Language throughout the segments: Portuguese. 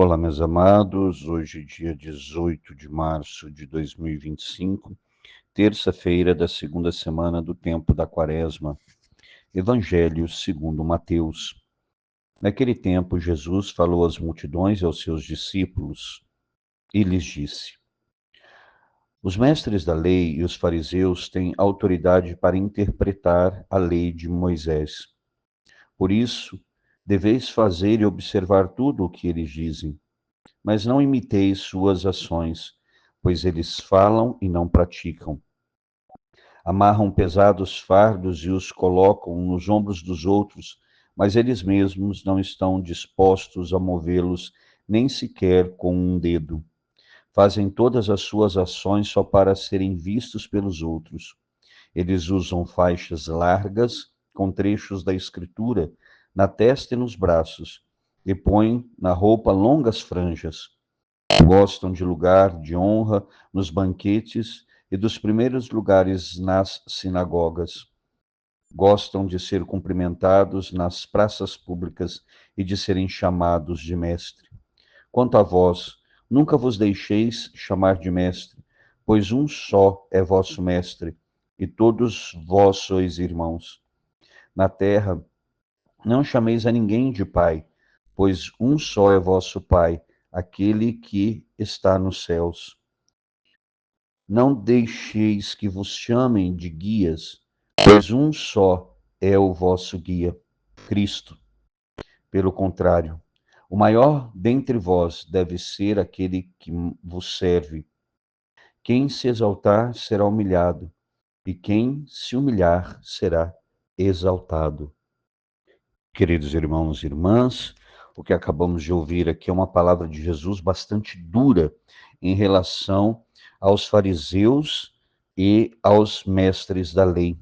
Olá, meus amados. Hoje, dia 18 de março de 2025, terça-feira da segunda semana do tempo da Quaresma. Evangelho segundo Mateus. Naquele tempo, Jesus falou às multidões e aos seus discípulos e lhes disse: Os mestres da lei e os fariseus têm autoridade para interpretar a lei de Moisés. Por isso, deveis fazer e observar tudo o que eles dizem. Mas não imiteis suas ações, pois eles falam e não praticam. Amarram pesados fardos e os colocam nos ombros dos outros, mas eles mesmos não estão dispostos a movê-los nem sequer com um dedo. Fazem todas as suas ações só para serem vistos pelos outros. Eles usam faixas largas com trechos da Escritura na testa e nos braços, e põem na roupa longas franjas. Gostam de lugar de honra nos banquetes e dos primeiros lugares nas sinagogas. Gostam de ser cumprimentados nas praças públicas e de serem chamados de mestre. Quanto a vós, nunca vos deixeis chamar de mestre, pois um só é vosso mestre, e todos vós sois irmãos. Na terra, não chameis a ninguém de pai, pois um só é vosso Pai, aquele que está nos céus. Não deixeis que vos chamem de guias, pois um só é o vosso guia, Cristo. Pelo contrário, o maior dentre vós deve ser aquele que vos serve. Quem se exaltar será humilhado, e quem se humilhar será exaltado. Queridos irmãos e irmãs, o que acabamos de ouvir aqui é uma palavra de Jesus bastante dura em relação aos fariseus e aos mestres da lei.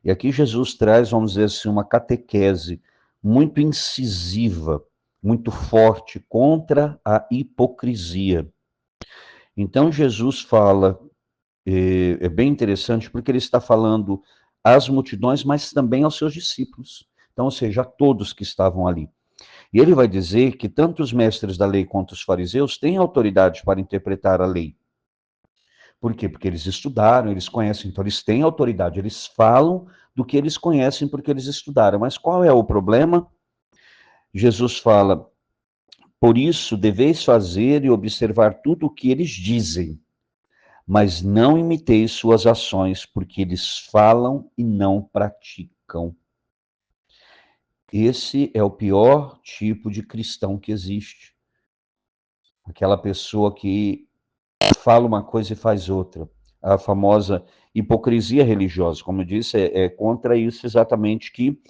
E aqui Jesus traz, vamos dizer assim, uma catequese muito incisiva, muito forte contra a hipocrisia. Então Jesus fala, é bem interessante, porque ele está falando às multidões, mas também aos seus discípulos. Então, ou seja, a todos que estavam ali. E ele vai dizer que tanto os mestres da lei quanto os fariseus têm autoridade para interpretar a lei. Por quê? Porque eles estudaram, eles conhecem, então eles têm autoridade, eles falam do que eles conhecem porque eles estudaram. Mas qual é o problema? Jesus fala, por isso deveis fazer e observar tudo o que eles dizem, mas não imiteis suas ações, porque eles falam e não praticam. Esse é o pior tipo de cristão que existe. Aquela pessoa que fala uma coisa e faz outra. A famosa hipocrisia religiosa, como eu disse, é contra isso exatamente que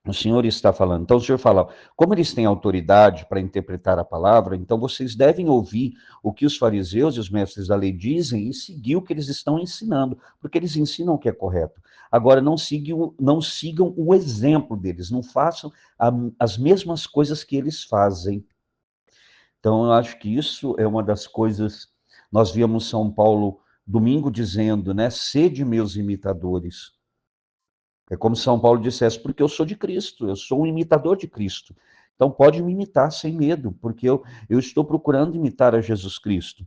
o Senhor está falando. Então o Senhor fala, como eles têm autoridade para interpretar a palavra, então vocês devem ouvir o que os fariseus e os mestres da lei dizem e seguir o que eles estão ensinando, porque eles ensinam o que é correto. Agora, não sigam o exemplo deles, não façam as mesmas coisas que eles fazem. Então, eu acho que isso é uma das coisas. Nós víamos São Paulo domingo dizendo, né? Sede meus imitadores. É como se São Paulo dissesse, porque eu sou de Cristo, eu sou um imitador de Cristo. Então, pode me imitar sem medo, porque eu estou procurando imitar a Jesus Cristo.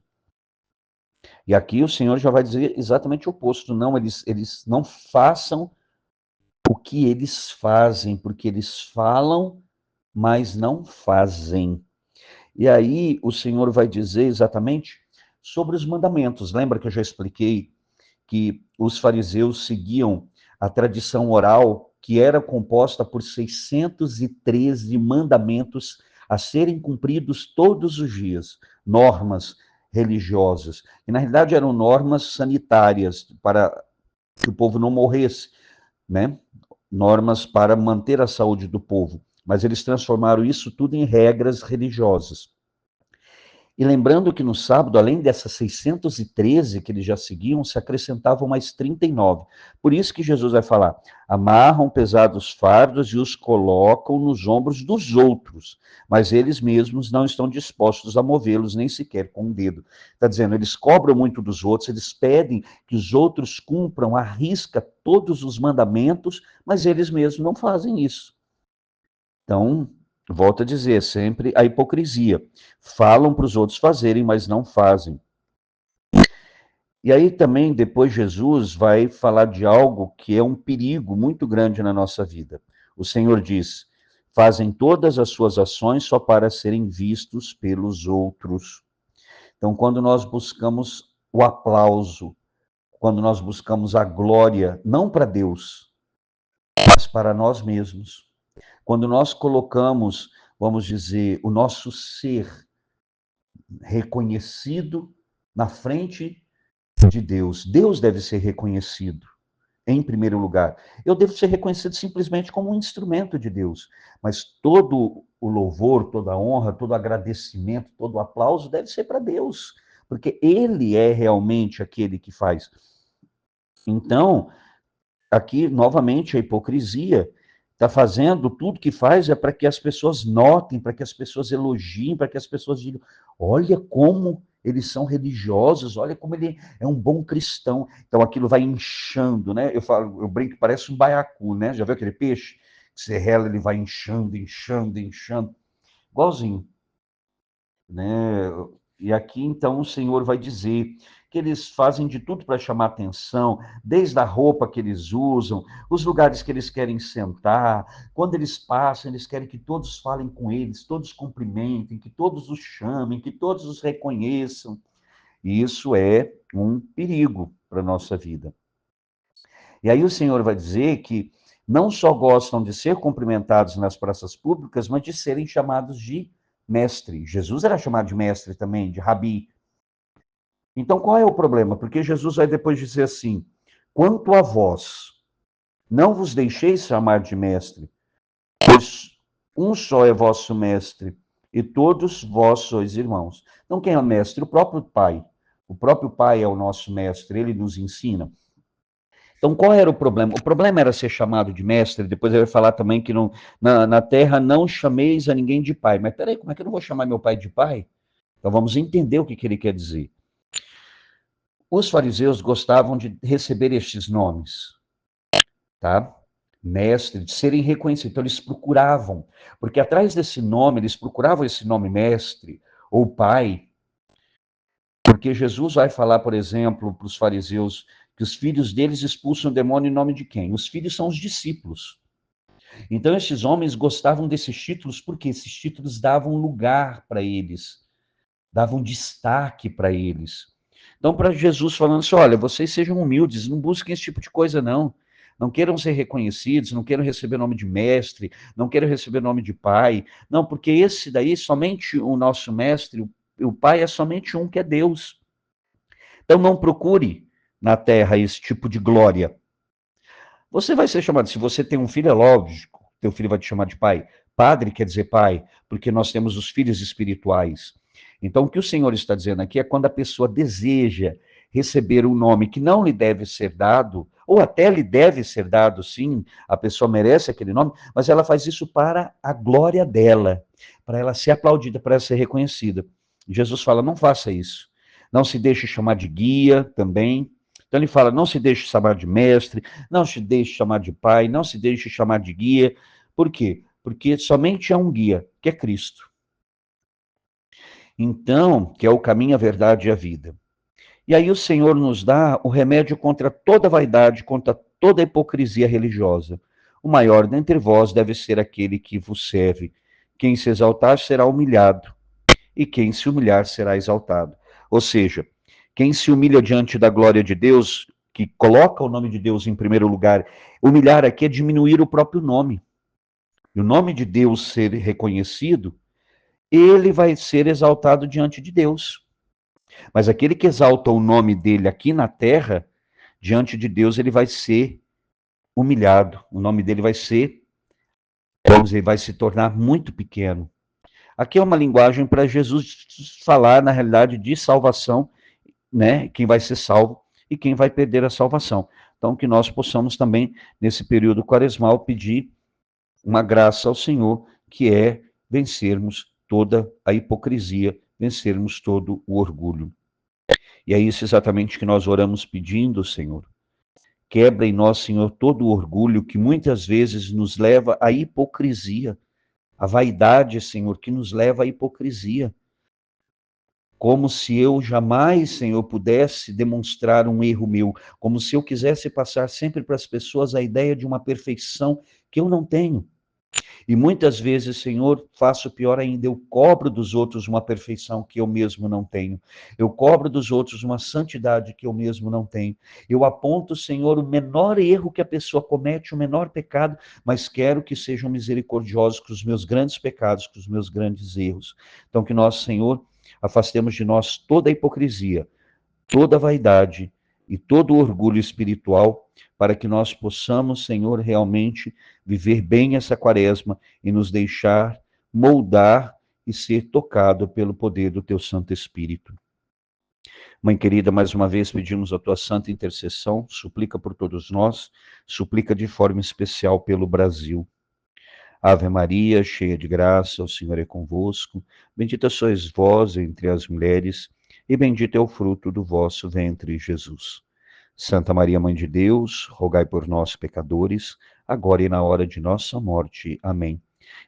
E aqui o Senhor já vai dizer exatamente o oposto. Não, eles não façam o que eles fazem, porque eles falam, mas não fazem. E aí o Senhor vai dizer exatamente sobre os mandamentos. Lembra que eu já expliquei que os fariseus seguiam a tradição oral, que era composta por 613 mandamentos a serem cumpridos todos os dias, normas religiosas. E na realidade eram normas sanitárias para que o povo não morresse, né? Normas para manter a saúde do povo. Mas eles transformaram isso tudo em regras religiosas. E lembrando que no sábado, além dessas 613 que eles já seguiam, se acrescentavam mais 39. Por isso que Jesus vai falar, amarram pesados fardos e os colocam nos ombros dos outros, mas eles mesmos não estão dispostos a movê-los, nem sequer com um dedo. Está dizendo, eles cobram muito dos outros, eles pedem que os outros cumpram à risca todos os mandamentos, mas eles mesmos não fazem isso. Então, Volto a dizer, sempre a hipocrisia. Falam para os outros fazerem, mas não fazem. E aí também, depois, Jesus vai falar de algo que é um perigo muito grande na nossa vida. O Senhor diz: fazem todas as suas ações só para serem vistos pelos outros. Então, quando nós buscamos o aplauso, quando nós buscamos a glória, não para Deus, mas para nós mesmos, quando nós colocamos, vamos dizer, o nosso ser reconhecido na frente de Deus, Deus deve ser reconhecido em primeiro lugar. Eu devo ser reconhecido simplesmente como um instrumento de Deus, mas todo o louvor, toda a honra, todo o agradecimento, todo o aplauso deve ser para Deus, porque Ele é realmente aquele que faz. Então, aqui, novamente, a hipocrisia está fazendo tudo que faz é para que as pessoas notem, para que as pessoas elogiem, para que as pessoas digam: olha como eles são religiosos, olha como ele é um bom cristão. Então aquilo vai inchando, né? Eu falo, eu brinco que parece um baiacu, né? Já viu aquele peixe? Que você rela, ele vai inchando, inchando, inchando. Igualzinho, né? E aqui então o Senhor vai dizer que eles fazem de tudo para chamar atenção, desde a roupa que eles usam, os lugares que eles querem sentar, quando eles passam, eles querem que todos falem com eles, todos cumprimentem, que todos os chamem, que todos os reconheçam. E isso é um perigo para a nossa vida. E aí o Senhor vai dizer que não só gostam de ser cumprimentados nas praças públicas, mas de serem chamados de mestre. Jesus era chamado de mestre também, de rabi. Então qual é o problema? Porque Jesus vai depois dizer assim: quanto a vós, não vos deixeis chamar de mestre, pois um só é vosso mestre, e todos vós sois irmãos. Então quem é o mestre? O próprio Pai. O próprio Pai é o nosso mestre, ele nos ensina. Então, qual era o problema? O problema era ser chamado de mestre, depois ele vai falar também que não, na terra não chameis a ninguém de pai. Mas peraí, como é que eu não vou chamar meu pai de pai? Então vamos entender o que ele quer dizer. Os fariseus gostavam de receber estes nomes, tá? Mestre, de serem reconhecidos. Então eles procuravam, porque atrás desse nome, eles procuravam esse nome mestre ou pai, porque Jesus vai falar, por exemplo, para os fariseus que os filhos deles expulsam o demônio em nome de quem? Os filhos são os discípulos. Então, esses homens gostavam desses títulos porque esses títulos davam lugar para eles, davam destaque para eles. Então, para Jesus falando assim: olha, vocês sejam humildes, não busquem esse tipo de coisa, não. Não queiram ser reconhecidos, não queiram receber nome de mestre, não queiram receber nome de pai. Não, porque esse daí, somente o nosso mestre, o pai é somente um, que é Deus. Então, não procure na terra esse tipo de glória. Você vai ser chamado, se você tem um filho, é lógico, teu filho vai te chamar de pai. Padre quer dizer pai, porque nós temos os filhos espirituais. Então, o que o Senhor está dizendo aqui é quando a pessoa deseja receber um nome que não lhe deve ser dado, ou até lhe deve ser dado, sim, a pessoa merece aquele nome, mas ela faz isso para a glória dela, para ela ser aplaudida, para ela ser reconhecida. Jesus fala: não faça isso. Não se deixe chamar de guia também. Então ele fala: não se deixe chamar de mestre, não se deixe chamar de pai, não se deixe chamar de guia. Por quê? Porque somente há um guia, que é Cristo. Então, que é o caminho, a verdade e a vida. E aí o Senhor nos dá o remédio contra toda vaidade, contra toda hipocrisia religiosa. O maior dentre vós deve ser aquele que vos serve. Quem se exaltar será humilhado, e quem se humilhar será exaltado. Ou seja, quem se humilha diante da glória de Deus, que coloca o nome de Deus em primeiro lugar, humilhar aqui é diminuir o próprio nome. E o nome de Deus ser reconhecido, ele vai ser exaltado diante de Deus. Mas aquele que exalta o nome dele aqui na terra, diante de Deus, ele vai ser humilhado. O nome dele vai ser, vamos dizer, vai se tornar muito pequeno. Aqui é uma linguagem para Jesus falar, na realidade, de salvação, né? Quem vai ser salvo e quem vai perder a salvação. Então, que nós possamos também, nesse período quaresmal, pedir uma graça ao Senhor, que é vencermos toda a hipocrisia, vencermos todo o orgulho. E é isso exatamente que nós oramos pedindo, Senhor. Quebra em nós, Senhor, todo o orgulho que muitas vezes nos leva à hipocrisia. A vaidade, Senhor, que nos leva à hipocrisia. Como se eu jamais, Senhor, pudesse demonstrar um erro meu, como se eu quisesse passar sempre para as pessoas a ideia de uma perfeição que eu não tenho. E muitas vezes, Senhor, faço pior ainda, eu cobro dos outros uma perfeição que eu mesmo não tenho. Eu cobro dos outros uma santidade que eu mesmo não tenho. Eu aponto, Senhor, o menor erro que a pessoa comete, o menor pecado, mas quero que sejam misericordiosos com os meus grandes pecados, com os meus grandes erros. Então, que nós, Senhor, afastemos de nós toda a hipocrisia, toda a vaidade e todo o orgulho espiritual, para que nós possamos, Senhor, realmente viver bem essa quaresma e nos deixar moldar e ser tocado pelo poder do teu Santo Espírito. Mãe querida, mais uma vez pedimos a tua santa intercessão, suplica por todos nós, suplica de forma especial pelo Brasil. Ave Maria, cheia de graça, o Senhor é convosco. Bendita sois vós entre as mulheres, e bendito é o fruto do vosso ventre, Jesus. Santa Maria, Mãe de Deus, rogai por nós, pecadores, agora e na hora de nossa morte. Amém.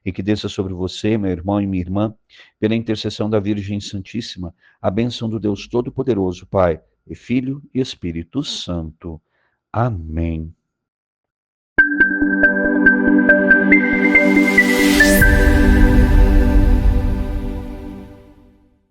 E que desça sobre você, meu irmão e minha irmã, pela intercessão da Virgem Santíssima, a bênção do Deus Todo-Poderoso, Pai, e Filho e Espírito Santo. Amém.